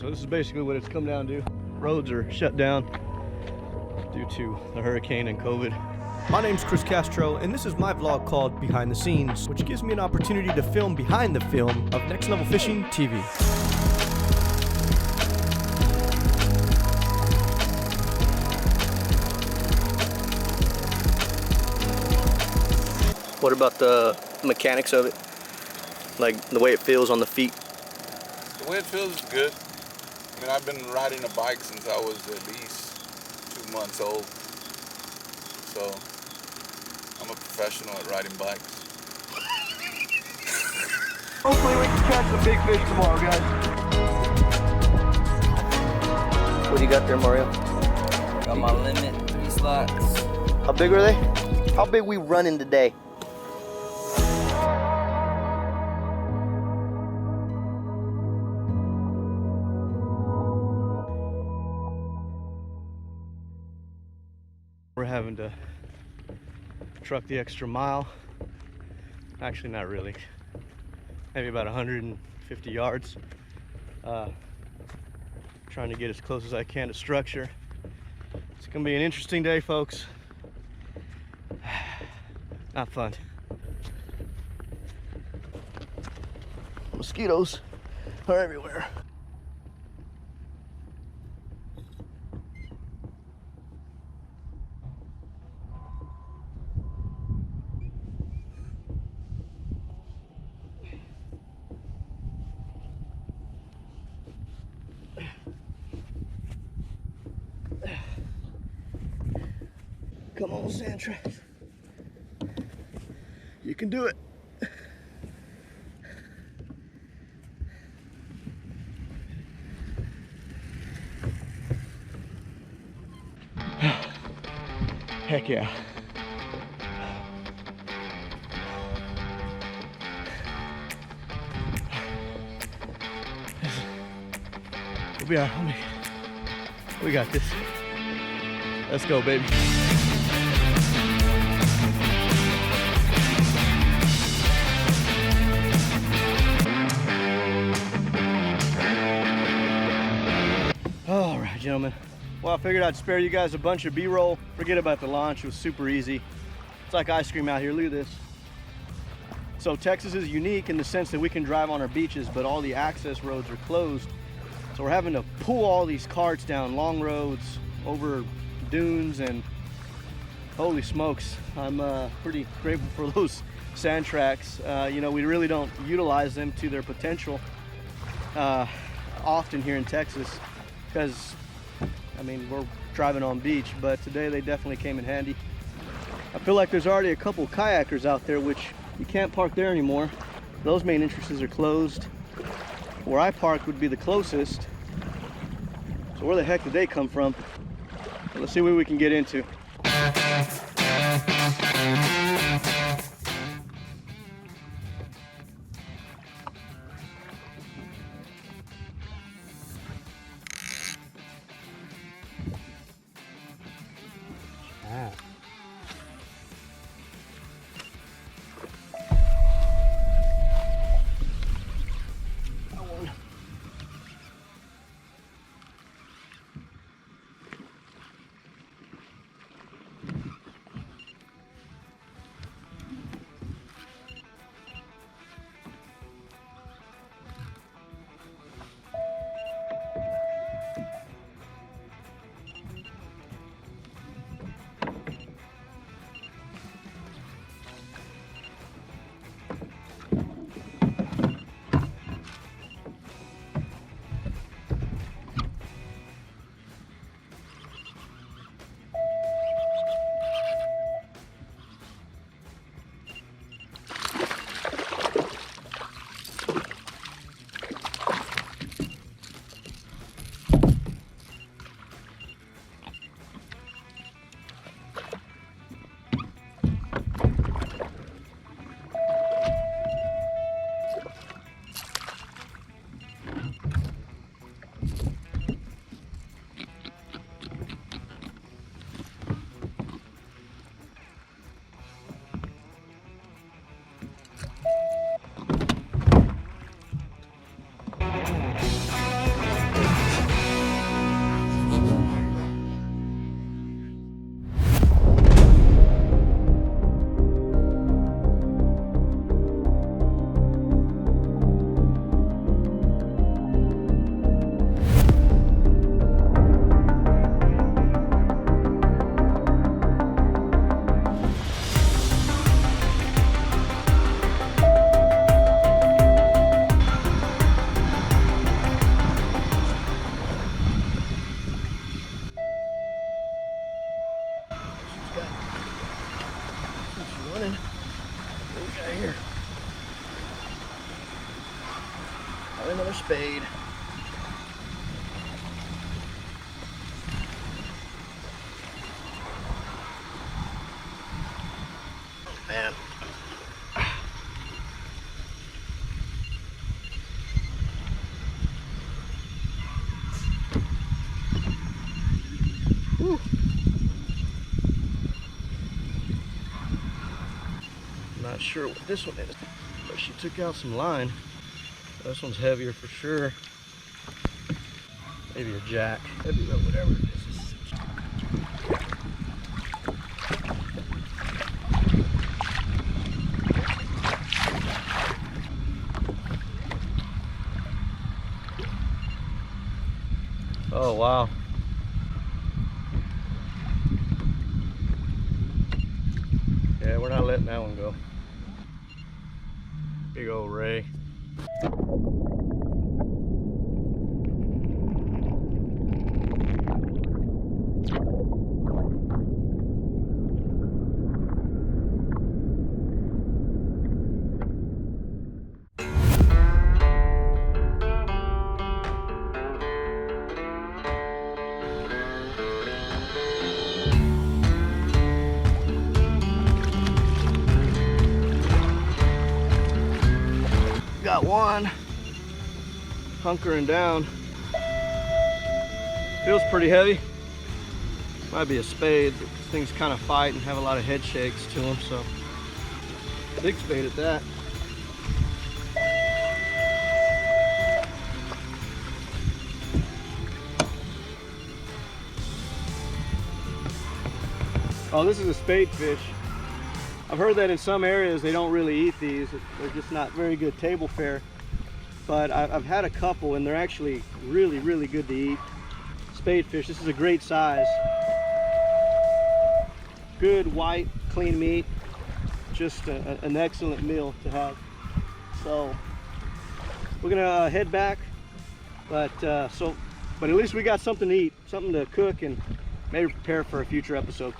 So this is basically what it's come down to. Roads are shut down due to the hurricane and COVID. My name's Chris Castro, and this is my vlog called Behind the Scenes, which gives me an opportunity to film behind the film of Next Level Fishing TV. What about the mechanics of it? Like the way it feels on the feet? The way it feels is good. I mean, I've been riding a bike since I was at least 2 months old. So, I'm a professional at riding bikes. Hopefully we can catch some big fish tomorrow, guys. What do you got there, Mario? Got my limit, 3 slots. How big are they? How big we running today? We're having to truck the extra mile. Actually, not really. Maybe about 150 yards. Trying to get as close as I can to structure. It's gonna be an interesting day, folks. Not fun. Mosquitoes are everywhere. Come on, sand traps. You can do it. Heck yeah. We'll be all right. We got this. Let's go, baby. All right, gentlemen. Well, I figured I'd spare you guys a bunch of B-roll. Forget about the launch, it was super easy. It's like ice cream out here, look at this. So Texas is unique in the sense that we can drive on our beaches, but all the access roads are closed. So we're having to pull all these carts down long roads, over dunes, and holy smokes, I'm pretty grateful for those sand tracks. You know, we really don't utilize them to their potential often here in Texas, because I mean, we're driving on beach, but today they definitely came in handy. I feel like there's already a couple kayakers out there, which you can't park there anymore. Those main entrances are closed. Where I parked would be the closest. So where the heck did they come from? Let's see what we can get into. Probably another spade. Oh man. Whew. Not sure what this one is, but she took out some line. This one's heavier for sure. Maybe a jack. Maybe whatever it is. Oh wow. Yeah, we're not letting that one go. Big old ray. Got one hunkering down. Feels pretty heavy. Might be a spade. These things kind of fight and have a lot of head shakes to them, so big spade at that. Oh, this is a spadefish. I've heard that in some areas they don't really eat these. They're just not very good table fare. But I've had a couple and they're actually really, really good to eat. Spadefish, this is a great size. Good, white, clean meat. Just an excellent meal to have. So we're gonna head back, but at least we got something to eat, something to cook and maybe prepare for a future episode.